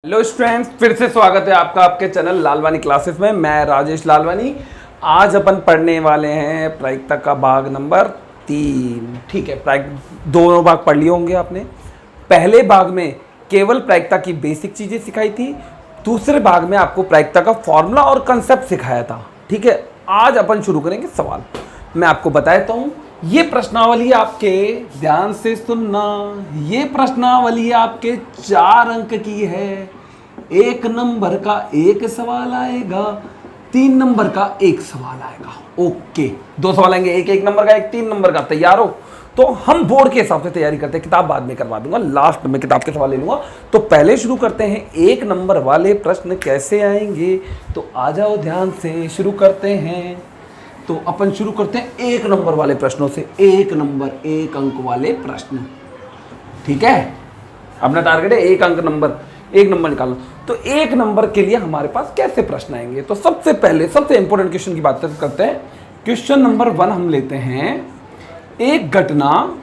Hello students, फिर से स्वागत है आपका आपके चैनल लालवानी क्लासेस में। मैं राजेश लालवानी। आज अपन पढ़ने वाले हैं प्रायिकता का भाग नंबर 3। ठीक है, दोनों भाग पढ़ लिए होंगे आपने। पहले भाग में केवल प्रायिकता की बेसिक चीज़ें सिखाई थी, दूसरे भाग में आपको प्रायिकता का फॉर्मूला और कंसेप्ट सिखाया था। ठीक है, आज अपन शुरू करेंगे सवाल। मैं आपको बता देता हूँ, ये प्रश्नावली आपके ध्यान से सुनना, ये प्रश्नावली आपके 4 अंक की है। 1 नंबर का 1 सवाल आएगा, 3 नंबर का 1 सवाल आएगा। ओके, 2 सवाल आएंगे, एक नंबर का, एक 3 नंबर का। तैयार हो? तो हम बोर्ड के हिसाब से तैयारी करते हैं, किताब बाद में करवा दूंगा, लास्ट में किताब के सवाल ले लूंगा। तो पहले शुरू करते हैं, 1 नंबर वाले प्रश्न कैसे आएंगे। तो आ जाओ, ध्यान से शुरू करते हैं। तो अपन शुरू करते हैं 1 नंबर वाले प्रश्नों से। 1 नंबर 1 अंक वाले प्रश्न। ठीक है, अपना टारगेट है 1 नंबर निकालना। तो 1 नंबर के लिए हमारे पास कैसे प्रश्न आएंगे। तो सबसे पहले सबसे इंपॉर्टेंट क्वेश्चन की बात करते हैं। क्वेश्चन नंबर 1 हम लेते हैं, एक घटना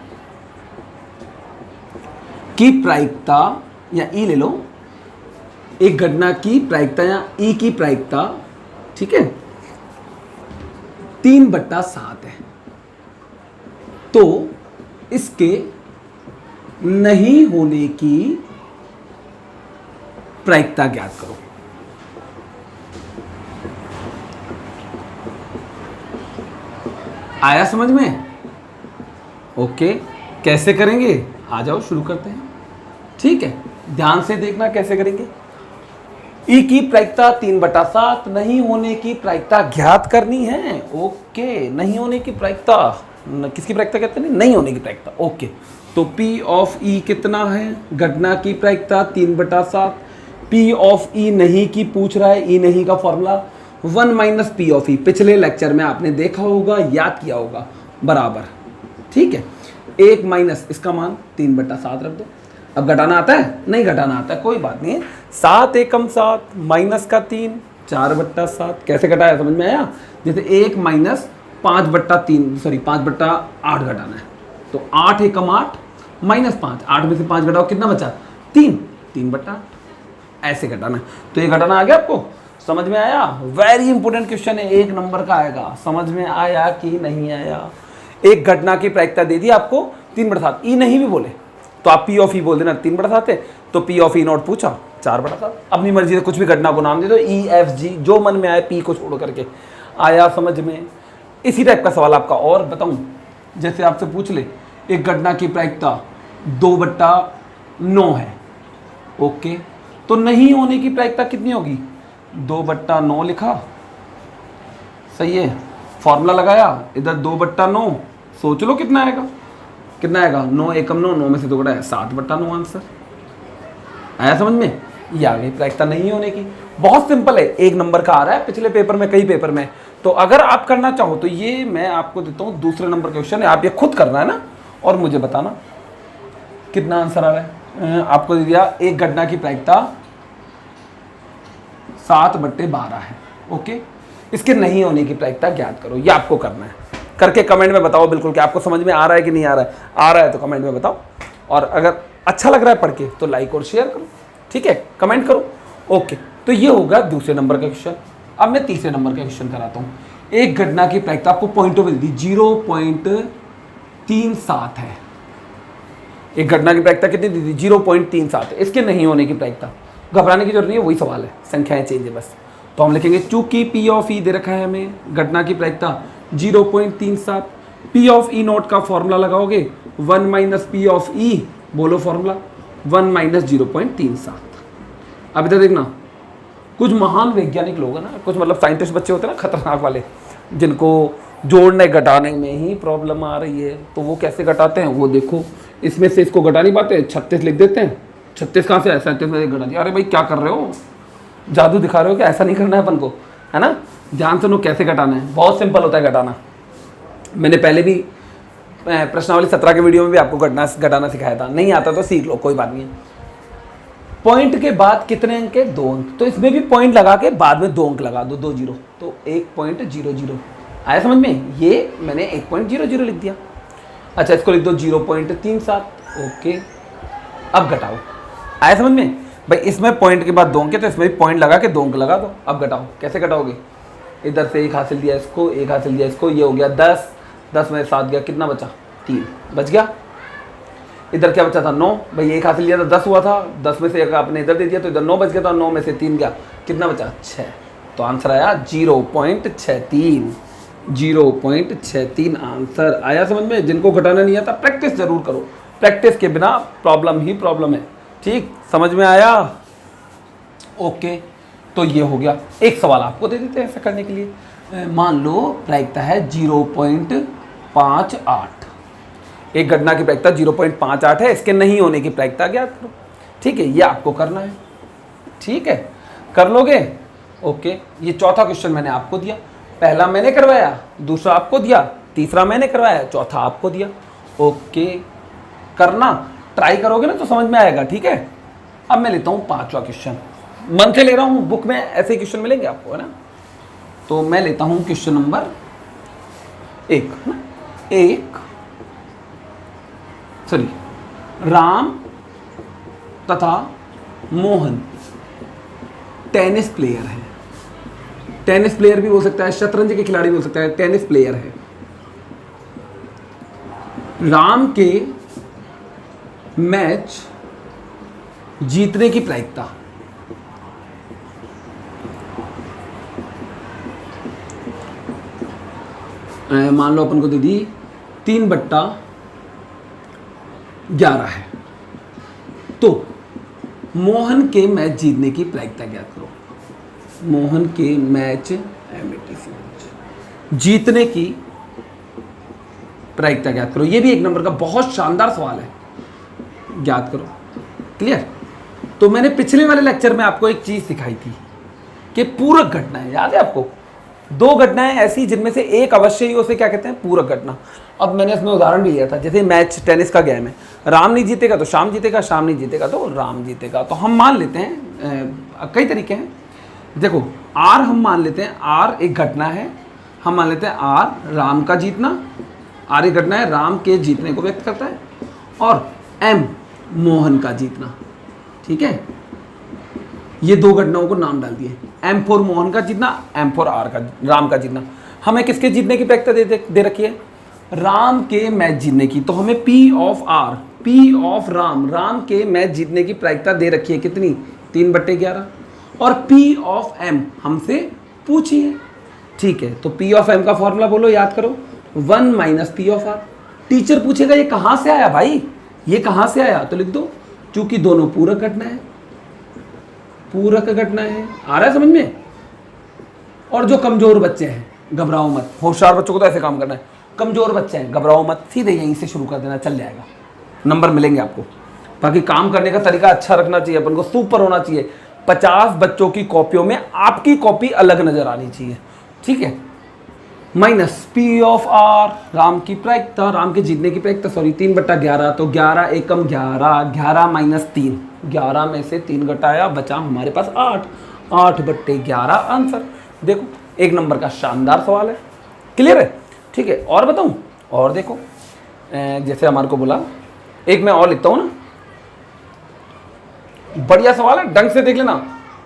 की प्रायिकता, या ई ले लो, एक घटना की प्रायिकता या ई की प्रायिकता, ठीक है, 3/7 है। तो इसके नहीं होने की प्रायिकता ज्ञात करो। आया समझ में? ओके, कैसे करेंगे? आ जाओ शुरू करते हैं। ठीक है, ध्यान से देखना कैसे करेंगे। ई की प्रायिकता 3/7, नहीं होने की प्रायिकता ज्ञात करनी है। ओके, नहीं होने की प्रायिकता, किसकी प्रायिकता कहते हैं? नहीं होने की प्रायिकता। ओके, तो P ऑफ E कितना है? घटना की प्रायिकता 3/7। P ऑफ E नहीं की पूछ रहा है, E नहीं का फॉर्मूला 1 - P ऑफ E। पिछले लेक्चर में आपने देखा होगा, याद किया होगा, बराबर। ठीक है, 1 माइनस इसका मान 3/7 रख दो। अब घटाना आता है? नहीं घटाना आता है, कोई बात नहीं है। 7 एकम 7 माइनस का 3, 4/7। कैसे घटाया समझ में आया? जैसे 1 माइनस 5/3, सॉरी 5/8 घटाना है। तो 8 एकम 8 माइनस 5, 8 में से 5 घटाओ, कितना बचा? 3/8। ऐसे घटाना है। तो ये घटाना आ गया आपको, समझ में आया? वेरी इंपॉर्टेंट क्वेश्चन है, 1 नंबर का आएगा। समझ में आया कि नहीं आया? एक घटना की प्रायिकता दे दी आपको 3/7, ई नहीं भी बोले तो आप P ऑफ E बोल देना 3/7 है। तो P ऑफ E नॉट पूछा 4/7। अपनी मर्जी से कुछ भी घटना को नाम दे दो, E F G जो मन में आए, P को छोड़ करके। आया समझ में? इसी टाइप का सवाल आपका और बताऊं, जैसे आपसे पूछ ले, एक घटना की प्रायिकता 2/9 है। ओके, तो नहीं होने की प्रायिकता कितनी होगी? 2/9 लिखा, सही है, फॉर्मूला लगाया, इधर 2/9, सोच लो कितना आएगा। कितना आएगा? 9 एकम 9, 9 में से 2 घटाया 7/9 आंसर। आया समझ में? ये आ गई प्रायिकता नहीं होने की। बहुत सिंपल है, 1 नंबर का आ रहा है पिछले पेपर में, कई पेपर में। तो अगर आप करना चाहो तो ये मैं आपको देता हूँ दूसरे नंबर का क्वेश्चन है, आप ये खुद करना है ना, और मुझे बताना कितना आंसर आ रहा है। आपको दे दिया एक घटना की प्रायिकता 7/12 है। ओके, इसके नहीं होने की प्रायिकता ज्ञात करो, ये आपको करना है। करके कमेंट में बताओ बिल्कुल कि आपको समझ में आ रहा है कि नहीं आ रहा है। आ रहा है तो कमेंट में बताओ, और अगर अच्छा लग रहा है पढ़ के तो लाइक और शेयर करो। ठीक है, कमेंट करो। ओके, तो ये होगा दूसरे नंबर का क्वेश्चन। अब मैं तीसरे नंबर का क्वेश्चन कराता हूँ। एक घटना की प्रायिकता आपको पॉइंटों में दी 0.37 है। एक घटना की प्रायिकता कितनी दी थी? 0.37 है। इसके नहीं होने की प्रायिकता, घबराने की जरूरत नहीं है, वही सवाल है, संख्याएं चेंज है बस। तो हम लिखेंगे, चूंकि P ऑफ E दे रखा है हमें, घटना की प्रायिकता 0.37, P ऑफ E नोट का फॉर्मूला लगाओगे 1 - P ऑफ E, बोलो फॉर्मूला 1 - 0.37। अब इधर देखना, कुछ महान वैज्ञानिक लोग हैं ना, कुछ मतलब साइंटिस्ट बच्चे होते हैं ना, खतरनाक वाले, जिनको जोड़ने घटाने में ही प्रॉब्लम आ रही है। तो वो कैसे घटाते हैं वो देखो। इसमें से इसको घटा नहीं पाते, 36 लिख देते हैं। 36 कहाँ से आया? 37 में घटा दिया। अरे भाई क्या कर रहे हो, जादू दिखा रहे हो क्या? ऐसा नहीं करना है अपन को, है ना। ध्यान सुनो कैसे घटाना है, बहुत सिंपल होता है घटाना। मैंने पहले भी प्रश्नावली 17 के वीडियो में भी आपको घटाना सिखाया था। नहीं आता तो सीख लो, कोई बात नहीं है। पॉइंट के बाद कितने अंक है? 2 अंक। तो इसमें भी पॉइंट लगा के बाद में 2 अंक लगा दो, 2 जीरो, तो 1.00। आया समझ में? ये मैंने 1.00 लिख दिया। अच्छा, इसको लिख दो 0.37। ओके, अब घटाओ। आया समझ में? भाई इसमें पॉइंट के बाद 2 अंक है तो इसमें भी पॉइंट लगा के 2 अंक लगा दो। अब घटाओ, कैसे घटाओगे? इधर से 1 हासिल दिया इसको, 1 हासिल दिया इसको, ये हो गया 10, 10 में 7 गया, कितना बचा? 3 बच गया। इधर क्या बचा था? 9। भाई 1 हासिल दिया था 10 हुआ था, 10 में से एक आपने इधर दे दिया तो इधर 9 बच गया था, 9 में से 3 गया, कितना बचा? 6। तो आंसर आया 0.63। 0.63 आंसर आया समझ में? जिनको घटाना नहीं आता प्रैक्टिस जरूर करो, प्रैक्टिस के बिना प्रॉब्लम ही प्रॉब्लम है। ठीक, समझ में आया? ओके, तो ये हो गया। एक सवाल आपको दे देते हैं ऐसा करने के लिए। मान लो प्रायिकता है 0.58, एक घटना की प्रायिकता 0.58 है, इसके नहीं होने की प्रायिकता ज्ञात करो। ठीक है, ये आपको करना है। ठीक है, कर लोगे? ओके, ये चौथा क्वेश्चन मैंने आपको दिया, पहला मैंने करवाया, दूसरा आपको दिया, तीसरा मैंने करवाया, चौथा आपको दिया। ओके, करना ट्राई करोगे ना तो समझ में आएगा। ठीक है, अब मैं लेता हूँ 5वां क्वेश्चन, मन से ले रहा हूँ, बुक में ऐसे ही क्वेश्चन मिलेंगे आपको, है ना? तो मैं लेता हूँ क्वेश्चन नंबर 1, राम तथा मोहन टेनिस प्लेयर है। टेनिस प्लेयर भी हो सकता है, शतरंज के खिलाड़ी भी हो सकता है, टेनिस प्लेयर है। राम के मैच जीतने की प्रायिकता मान लो अपन को दे दी 3/11 है, तो मोहन के मैच जीतने की प्रायिकता ज्ञात करो। मोहन के मैच जीतने की प्रायिकता ज्ञात करो। ये भी एक नंबर का बहुत शानदार सवाल है, ज्ञात करो। क्लियर? तो मैंने पिछले वाले लेक्चर में आपको एक चीज सिखाई थी कि पूरक घटनाएं, याद है आपको? 2 घटनाएं ऐसी जिनमें से एक अवश्य ही, उसे क्या कहते हैं? पूरक घटना। अब मैंने इसमें उदाहरण भी लिया था, जैसे मैच टेनिस का गेम है, राम नहीं जीतेगा तो शाम जीतेगा, शाम नहीं जीतेगा तो राम जीतेगा। तो हम मान लेते हैं, कई तरीके हैं। देखो, आर हम मान लेते हैं, आर एक घटना है, हम मान लेते हैं आर राम का जीतना, आर एक घटना है राम के जीतने को व्यक्त करता है, और एम मोहन का जीतना। ठीक है, ये 2 घटनाओं को नाम डाल दिए, एम फॉर मोहन का जीतना, एम फॉर आर का, राम का जीतना। हमें किसके जीतने की प्रायिकता दे रखी है? राम के मैच जीतने की। तो हमें P of R, P of Ram, Ram के मैच जीतने की प्रायिकता दे रखी है कितनी? 3/11। और पी ऑफ एम हमसे पूछी है। ठीक है, तो पी ऑफ एम का फॉर्मूला बोलो, याद करो, 1 - पी ऑफ आर। टीचर पूछेगा ये कहाँ से आया भाई, ये कहाँ से आया? तो लिख दो, चूंकि दोनों पूरक घटना है, पूरक घटना है। आ रहा है समझ में? और जो कमजोर बच्चे हैं घबराओ मत, होशियार बच्चों को तो ऐसे काम करना है, कमजोर बच्चे हैं घबराओ मत, सीधे यहीं से शुरू कर देना, चल जाएगा, नंबर मिलेंगे आपको। बाकी काम करने का तरीका अच्छा रखना चाहिए, अपन को सुपर होना चाहिए। 50 बच्चों की कॉपियों में आपकी कॉपी अलग नजर आनी चाहिए। ठीक है, minus P of R, Ram की प्रायिकता, राम के जीतने की प्रायिकता, सॉरी 3/11, तो 11 एकम 11, 11 - 3, 11 में से 3 घटाया, बचा हमारे पास 8, 8/11 आंसर। देखो, एक नंबर का शानदार सवाल है। क्लियर है? ठीक है, और बताऊं? और देखो, जैसे हमारे को बोला, एक मैं और लिखता हूं ना, बढ़िया सवाल है, ढंग से देख लेना,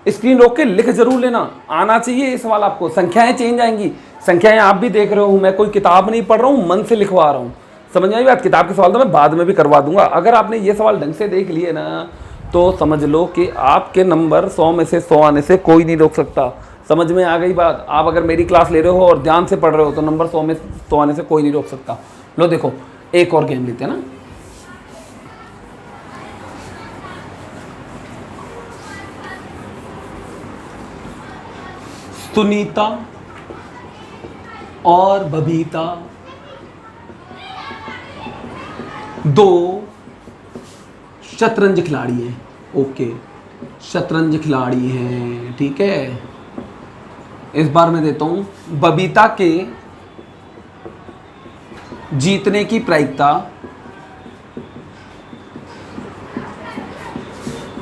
स्क्रीन रोक के लिख जरूर लेना, आना चाहिए ये सवाल आपको। संख्याएं चेंज आएंगी, संख्याएं आप भी देख रहे हो, मैं कोई किताब नहीं पढ़ रहा हूँ, मन से लिखवा रहा हूँ। समझ आई बात? किताब के सवाल तो मैं बाद में भी करवा दूंगा। अगर आपने ये सवाल ढंग से देख लिए ना, तो समझ लो कि आपके नंबर 100 में से 100 आने से कोई नहीं रोक सकता। समझ में आ गई बात? आप अगर मेरी क्लास ले रहे हो और ध्यान से पढ़ रहे हो तो नंबर 100 में 100 आने से कोई नहीं रोक सकता। लो देखो, एक और गेम लेते हैं ना। सुनीता और बबीता 2 शतरंज खिलाड़ी हैं। ओके, शतरंज खिलाड़ी हैं। ठीक है, इस बार मैं देता हूं, बबीता के जीतने की प्रायिकता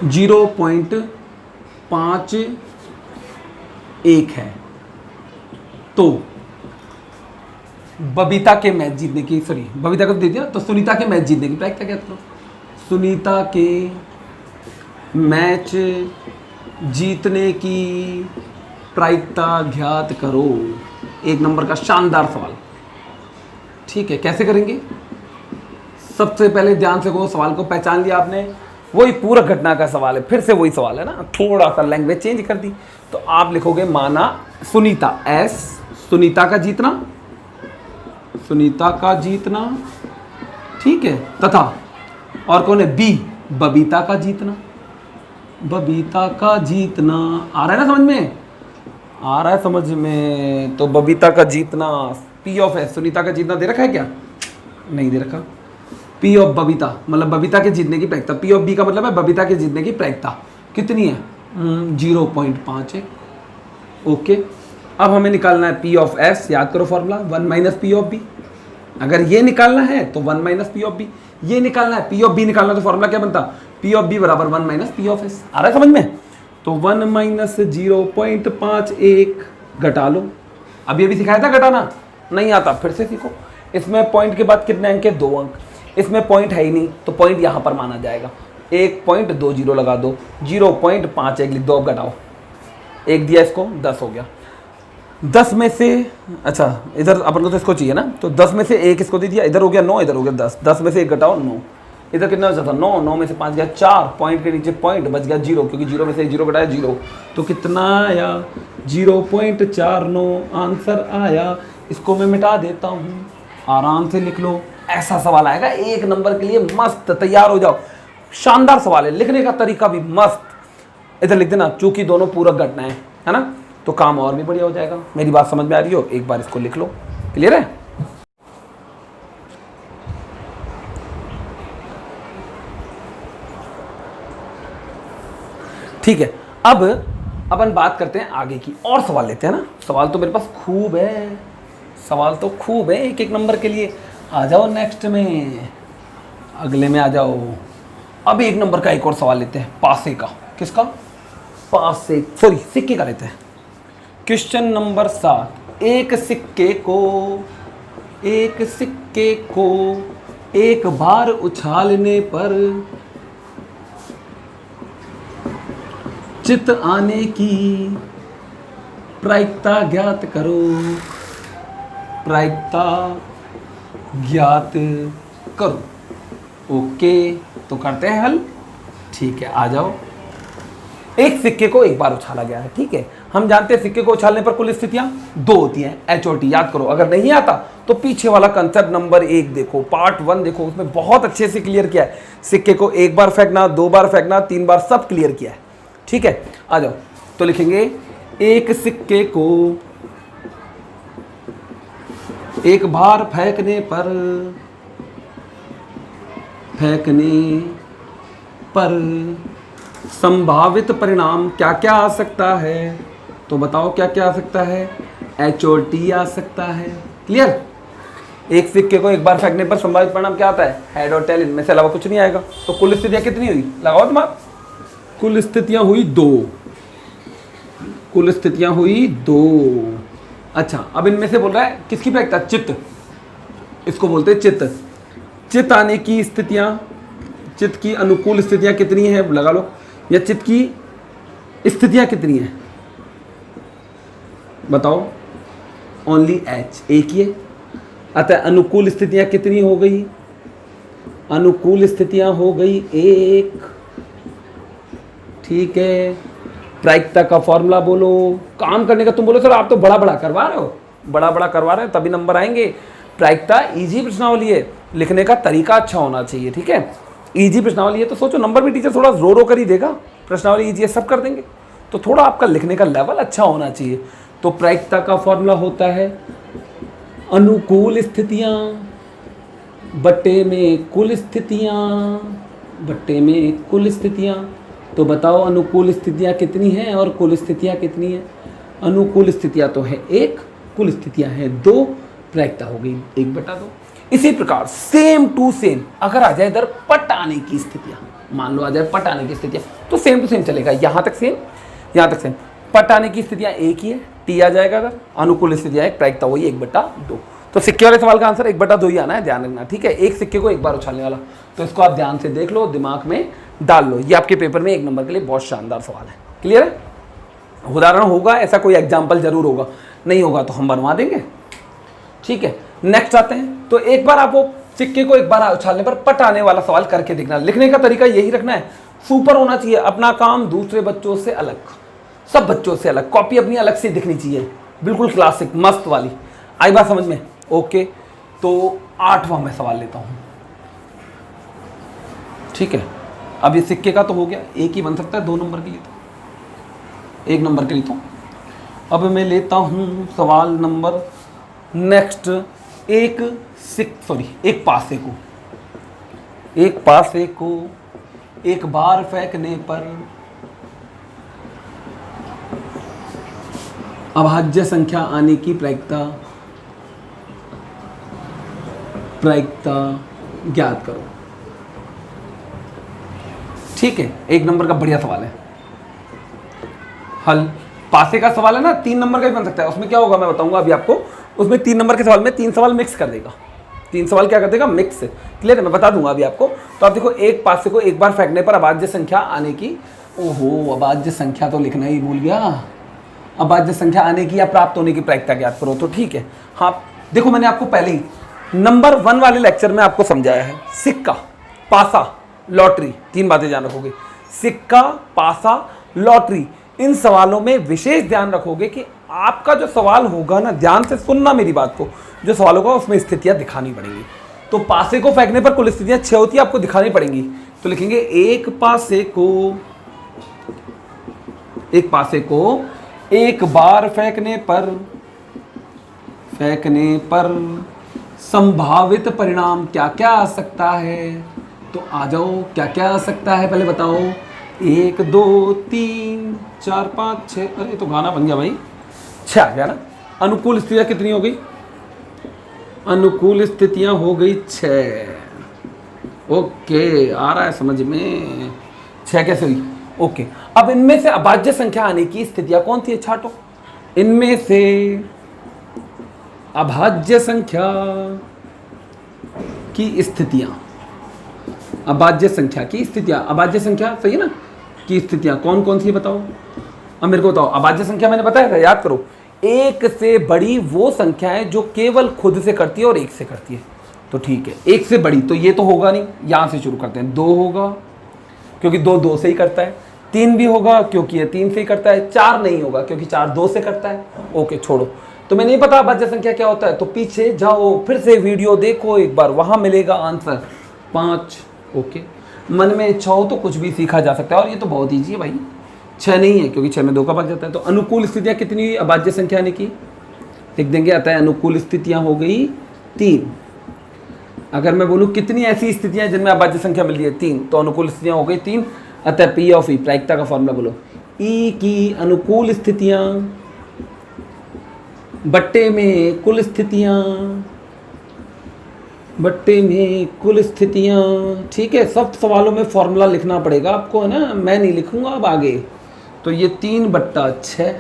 0.51 है। तो बबीता के मैच जीतने की, सॉरी बबीता को दे दिया, तो सुनीता के मैच जीतने की प्रायिकता क्या करो? सुनीता के मैच जीतने की प्रायिकता ज्ञात करो। एक नंबर का शानदार सवाल। ठीक है, कैसे करेंगे? सबसे पहले ध्यान से वो सवाल को पहचान लिया आपने, वही पूरा घटना का सवाल है, फिर से वही सवाल है ना, थोड़ा सा लैंग्वेज चेंज कर दी। तो आप लिखोगे माना सुनीता एस, सुनीता का जीतना, सुनीता का जीतना, ठीक है, तथा और कौन है? बी, बबीता का जीतना, बबीता का जीतना। आ रहा है ना समझ में? आ रहा है समझ में? तो बबीता का जीतना, पी ऑफ एस, सुनीता का जीतना दे रखा है क्या? नहीं दे रखा। पी ऑफ बबीता मतलब बबीता के जीतने की प्रायिकता, पी ऑफ बी का मतलब है बबीता के जीतने की प्रायिकता कितनी है? 0.51। ओके, अब हमें निकालना है पी ऑफ एस। याद करो formula 1 minus P of B. अगर ये निकालना है तो 1 माइनस पी ऑफ बी, ये निकालना है पी ऑफ बी निकालना, तो फॉर्मूला क्या बनता? पी ऑफ बी बराबर 1 माइनस पी ऑफ एस। आ रहा है समझ में? तो 1 माइनस 0.51 घटा लो। अब ये भी सिखाया था घटाना, नहीं आता फिर से सीखो। इसमें पॉइंट के बाद कितने अंक है? 2 अंक। इसमें पॉइंट है ही नहीं तो पॉइंट यहाँ पर माना जाएगा। 1.20 लगा दो, 0.51 लिख दो। अब घटाओ, 1 दिया इसको, 10 हो गया। 10 में से, अच्छा इधर अपन को तो इसको चाहिए ना, तो 10 में से 1 इसको दे दिया, इधर हो गया 9, इधर हो गया 10। 10 में से 1 घटाओ 9, इधर कितना बचा था? 9। 9 में से 5 गया 4, पॉइंट के नीचे पॉइंट बच गया 0, क्योंकि 0 में से 0 घटाया 0। तो कितना आया? 0.49 आंसर आया। इसको मैं मिटा देता हूँ, आराम से लिख लो। ऐसा सवाल आएगा 1 नंबर के लिए, मस्त तैयार हो जाओ। शानदार सवाल है, लिखने का तरीका भी मस्त। इधर लिख देना, चूंकि दोनों पूरक घटनाएं है ना, तो काम और भी बढ़िया हो जाएगा। मेरी बात समझ में आ रही हो? एक बार इसको लिख लो। क्लियर है? ठीक है, अब अपन बात करते हैं आगे की, और सवाल लेते हैं ना। सवाल तो मेरे पास खूब है, सवाल तो खूब है एक नंबर के लिए। आ जाओ नेक्स्ट में, अगले में आ जाओ। अब 1 नंबर का एक और सवाल लेते हैं, पासे का। किसका? पासे, सॉरी सिक्के का लेते हैं। Question number 7। एक सिक्के को एक बार उछालने पर चित आने की प्रायिकता ज्ञात करो। प्रायिकता ज्ञात करो। ओके, तो करते हैं हल। ठीक है, आ जाओ। एक सिक्के को एक बार उछाला गया है, ठीक है। हम जानते हैं सिक्के को उछालने पर कुल स्थितियां 2 होती हैं, एच और टी। याद करो, अगर नहीं आता तो पीछे वाला कंसेप्ट नंबर 1 देखो, पार्ट 1 देखो, उसमें बहुत अच्छे से क्लियर किया है। सिक्के को 1 बार फेंकना, 2 बार फेंकना, 3 बार, सब क्लियर किया है। ठीक है, आ जाओ। तो लिखेंगे एक सिक्के को एक बार फेंकने पर संभावित परिणाम क्या क्या आ सकता है? तो बताओ क्या क्या आ सकता है? एच और टी आ सकता है। क्लियर? एक सिक्के को एक बार फेंकने पर संभावित परिणाम क्या आता है? हेड और टेल, इनमें से अलावा कुछ नहीं आएगा। तो कुल स्थितियां कितनी हुई? लगाओ दिमाग। कुल स्थितियां हुई 2। कुल स्थितियां हुई 2। अच्छा, अब इनमें से बोल रहा है किसकी प्रायिकता? चित्त। इसको बोलते हैं चित्त। चित्त आने की स्थितियां, चित्त की अनुकूल स्थितियां कितनी है? लगा लो। या चित्त की स्थितियां कितनी है? बताओ। ओनली एच, एक ही है। अतः अनुकूल स्थितियां कितनी हो गई? अनुकूल स्थितियां हो गई 1। ठीक है, प्रायिकता का फॉर्मूला बोलो। काम करने का तुम बोलो सर आप तो बड़ा बड़ा करवा रहे हो, बड़ा बड़ा करवा रहे हो तभी नंबर आएंगे। प्रायिकता इजी प्रश्नावली है, लिखने का तरीका अच्छा होना चाहिए। ठीक है, इजी प्रश्नावली है तो सोचो नंबर भी टीचर थोड़ा रो कर ही देगा। प्रश्नावली इजी है, सब कर देंगे, तो थोड़ा आपका लिखने का लेवल अच्छा होना चाहिए। तो प्रायिकता का फॉर्मूला होता है अनुकूल स्थितियां बट्टे में कुल स्थितियां, बट्टे में कुल स्थितियां। तो बताओ अनुकूल स्थितियां कितनी हैं और कुल स्थितियां कितनी हैं? अनुकूल स्थितियां तो है 1, कुल स्थितियां हैं 2, प्रायिकता हो गई 1/2। इसी प्रकार सेम टू सेम अगर आ जाए इधर पट आने की स्थितियां, मान लो आ जाए पट आने की स्थितियां, तो सेम टू सेम चलेगा। यहाँ तक सेम, यहाँ तक सेम। पट आने की स्थितियां एक ही है, टी आ जाएगा। अगर अनुकूल स्थितियां एक, प्रायिकता वही 1/2। तो सिक्के वाले सवाल का आंसर 1/2 ही आना है, ध्यान रखना। ठीक है, एक सिक्के को एक बार उछालने वाला, तो इसको आप ध्यान से देख लो, दिमाग में डाल लो। ये आपके पेपर में 1 नंबर के लिए बहुत शानदार सवाल है। क्लियर है? उदाहरण होगा, ऐसा कोई एग्जाम्पल जरूर होगा, नहीं होगा तो हम बनवा देंगे। ठीक है, नेक्स्ट आते हैं। तो एक बार आप वो सिक्के को एक बार उछालने पर पट आने वाला सवाल करके देखना। लिखने का तरीका यही रखना है, सुपर होना चाहिए, अपना काम दूसरे बच्चों से अलग, सब बच्चों से अलग, कॉपी अपनी अलग से दिखनी चाहिए, बिल्कुल क्लासिक मस्त वाली। आई बात समझ में? ओके, तो 8वां मैं सवाल लेता हूं। ठीक है, अब ये सिक्के का तो हो गया, एक ही बन सकता है 2 नंबर के लिए, तो 1 नंबर के लिए। तो अब मैं लेता हूं सवाल नंबर नेक्स्ट। एक पासे को एक बार फेंकने पर अभाज्य संख्या आने की प्रायिकता ज्ञात करो। ठीक है, 1 नंबर का बढ़िया सवाल है। हल पासे का सवाल है ना, 3 नंबर का भी बन सकता है। उसमें क्या होगा मैं बताऊंगा अभी आपको। उसमें 3 नंबर के सवाल में 3 सवाल मिक्स कर देगा, 3 सवाल क्या कर देगा, मिक्स। क्लियर है? मैं बता दूंगा अभी आपको। तो आप देखो, एक पासे को एक बार फेंकने पर अभाज्य संख्या आने की, ओहो अभाज्य संख्या तो लिखना ही भूल गया। अभाज्य संख्या आने की या प्राप्त होने की प्रायिकता ज्ञात करो। तो ठीक है, हाँ देखो मैंने आपको पहले ही नंबर 1 वाले लेक्चर में आपको समझाया है, सिक्का, पासा, लॉटरी, 3 बातें ध्यान रखोगे। सिक्का, पासा, लॉटरी, इन सवालों में विशेष ध्यान रखोगे कि आपका जो सवाल होगा ना, ध्यान से सुनना मेरी बात को, जो सवाल होगा उसमें स्थितियां दिखानी पड़ेंगी। तो पासे को फेंकने पर कुल स्थितियां 6 होती है, आपको दिखानी पड़ेंगी। तो लिखेंगे एक पासे को एक बार फेंकने पर संभावित परिणाम क्या क्या आ सकता है। तो आ जाओ, क्या क्या आ सकता है पहले बताओ। 1 2 3 4 5 6, अरे तो गाना बन गया भाई, 6 आ गया ना। अनुकूल स्थितियां कितनी हो गई? अनुकूल स्थितियां हो गई 6। ओके, आ रहा है समझ में? 6 कैसे हुई? ओके, अब इनमें से अभाज्य संख्या आने की स्थितियां कौन थी? छाटो, इनमें से अभाज्य संख्या की स्थितियां, अभाज्य संख्या की स्थितियां, अभाज्य संख्या सही है ना की स्थितियां कौन कौन सी बताओ। अब मेरे को बताओ, अभाज्य संख्या मैंने बताया था, याद करो, 1 से बड़ी वो संख्या है जो केवल खुद से करती है और 1 से करती है। तो ठीक है, 1 से बड़ी तो ये तो होगा नहीं, यहां से शुरू करते हैं। 2 होगा क्योंकि 2 से ही करता है। 3 भी होगा क्योंकि ये 3 से ही करता है। 4 नहीं होगा क्योंकि 4 2 से करता है। ओके छोड़ो, तुम्हें नहीं पता अभाज्य संख्या क्या होता है तो पीछे जाओ, फिर से वीडियो देखो एक बार, वहां मिलेगा आंसर 5। ओके, मन में इच्छा हो तो कुछ भी सीखा जा सकता है, और ये तो बहुत ईजी है भाई। 6 नहीं है क्योंकि 6 में 2 का भाग जाता है। तो अनुकूल स्थितियां कितनी हुई अभाज्य संख्या आने की? लिख देंगे, अतः अनुकूल स्थितियां हो गई 3। अगर मैं बोलूं कितनी ऐसी स्थितियां जिनमें अभाज्य संख्या मिल रही है 3, तो अनुकूल स्थितियां हो गई 3। अतः P ऑफ E, प्रायिकता का फॉर्मूला बोलो, E की अनुकूल स्थितियां बट्टे में कुल स्थितियां, ठीक है। सब सवालों में फॉर्मूला लिखना पड़ेगा आपको, है ना, मैं नहीं लिखूंगा अब आगे। तो ये 3/6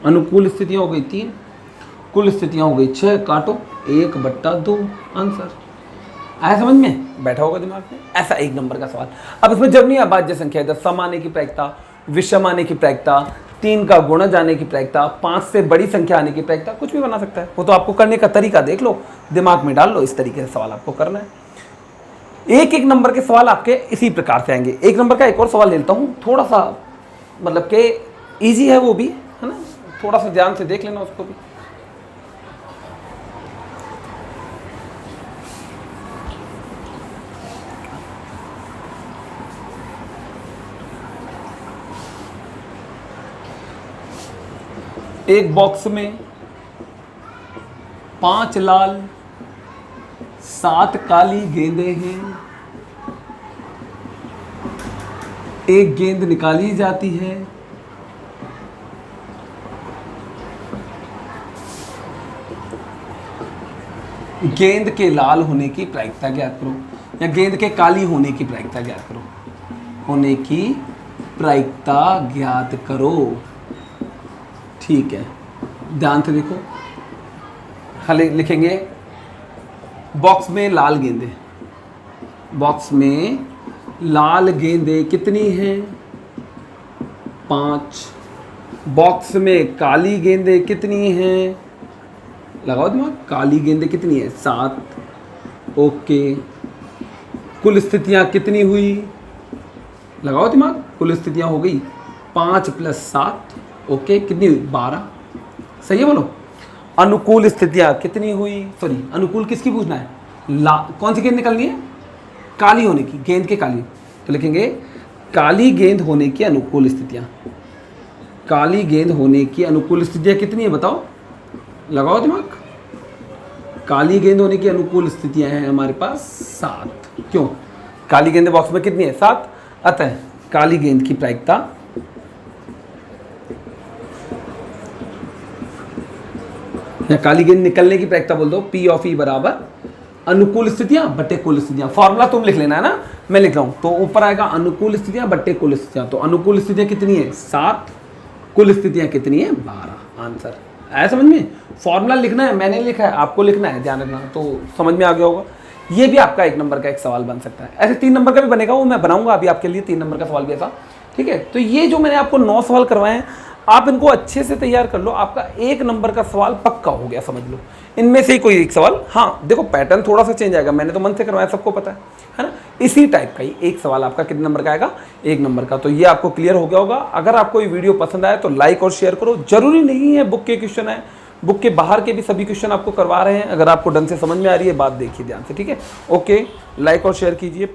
अनुकूल स्थितियां हो गई 3, कुल स्थितियां हो गई 6, काटो 1/2 आंसर। आया समझ में? बैठा होगा दिमाग में? ऐसा 1 नंबर का सवाल। अब इसमें जब नहीं अभाज्य संख्या, इधर सम आने की प्रायिकता, विषम आने की प्रायिकता, 3 का गुणज आने की प्रायिकता, 5 से बड़ी संख्या आने की प्रायिकता, कुछ भी बना सकता है। वो तो आपको करने का तरीका देख लो, दिमाग में डाल लो, इस तरीके से सवाल आपको करना है। 1 नंबर के सवाल आपके इसी प्रकार से आएंगे। 1 नंबर का एक और सवाल लेता हूँ, थोड़ा सा मतलब के ईजी है वो भी, है ना, थोड़ा सा ध्यान से देख लेना उसको भी। एक बॉक्स में 5 लाल 7 काली गेंदें हैं। एक गेंद निकाली जाती है। गेंद के लाल होने की प्रायिकता ज्ञात करो, या गेंद के काली होने की प्रायिकता ज्ञात करो। होने की प्रायिकता ज्ञात करो, ठीक है। ध्यान से देखो, खाली लिखेंगे बॉक्स में लाल गेंदें, बॉक्स में लाल गेंदें कितनी हैं? 5। बॉक्स में काली गेंदें कितनी हैं? लगाओ दिमाग, काली गेंदें कितनी है? 7। ओके, कुल स्थितियां कितनी हुई? लगाओ दिमाग, कुल स्थितियां हो गई 5 + 7। ओके, कितनी हुई? 12। सही है, बोलो। अनुकूल स्थितियां कितनी हुई? सॉरी, अनुकूल किसकी पूछना है? कौन सी गेंद निकलनी है? काली होने की, गेंद के काली। तो लिखेंगे काली गेंद होने की अनुकूल स्थितियां। काली गेंद होने की अनुकूल स्थितियां कितनी है बताओ? लगाओ दिमाग। काली गेंद होने की अनुकूल स्थितियां हैं हमारे पास 7। क्यों? काली गेंद बॉक्स में कितनी है? 7। अतः काली गेंद की प्रायिकता या काली गेंद निकलने की प्रायिकता बोल दो, P ऑफ E बराबर अनुकूल स्थितियां बटे कुल स्थितियां। फॉर्मूला तुम लिख लेना है ना, मैं लिख रहा हूं। तो ऊपर आएगा अनुकूल स्थितियां बटे कुल स्थितियां। तो अनुकूल स्थितियां कितनी है? 7। कुल स्थितियां कितनी है? 12। आंसर आया समझ में? फॉर्मूला लिखना है, मैंने लिखा है, आपको लिखना है, ध्यान रखना। तो समझ में आ गया होगा। ये भी आपका 1 नंबर का एक सवाल बन सकता है। ऐसे 3 नंबर का भी बनेगा, वो मैं बनाऊंगा अभी आपके लिए 3 नंबर का सवाल भी ऐसा। ठीक है, तो ये जो मैंने आपको 9 सवाल करवाए हैं, आप इनको अच्छे से तैयार कर लो, आपका 1 नंबर का सवाल पक्का हो गया, समझ लो। इनमें से ही कोई एक सवाल, हाँ देखो पैटर्न थोड़ा सा चेंज आएगा, मैंने तो मन से करवाया, सबको पता है ना। इसी टाइप का ही एक सवाल आपका कितने नंबर का आएगा? 1 नंबर का। तो ये आपको क्लियर हो गया होगा। अगर आपको ये वीडियो पसंद आए तो लाइक और शेयर करो। जरूरी नहीं है बुक के क्वेश्चन है, बुक के बाहर के भी सभी क्वेश्चन आपको करवा रहे हैं। अगर आपको ढंग से समझ में आ रही है बात, देखिए ध्यान से, ठीक है। ओके, लाइक और शेयर कीजिए।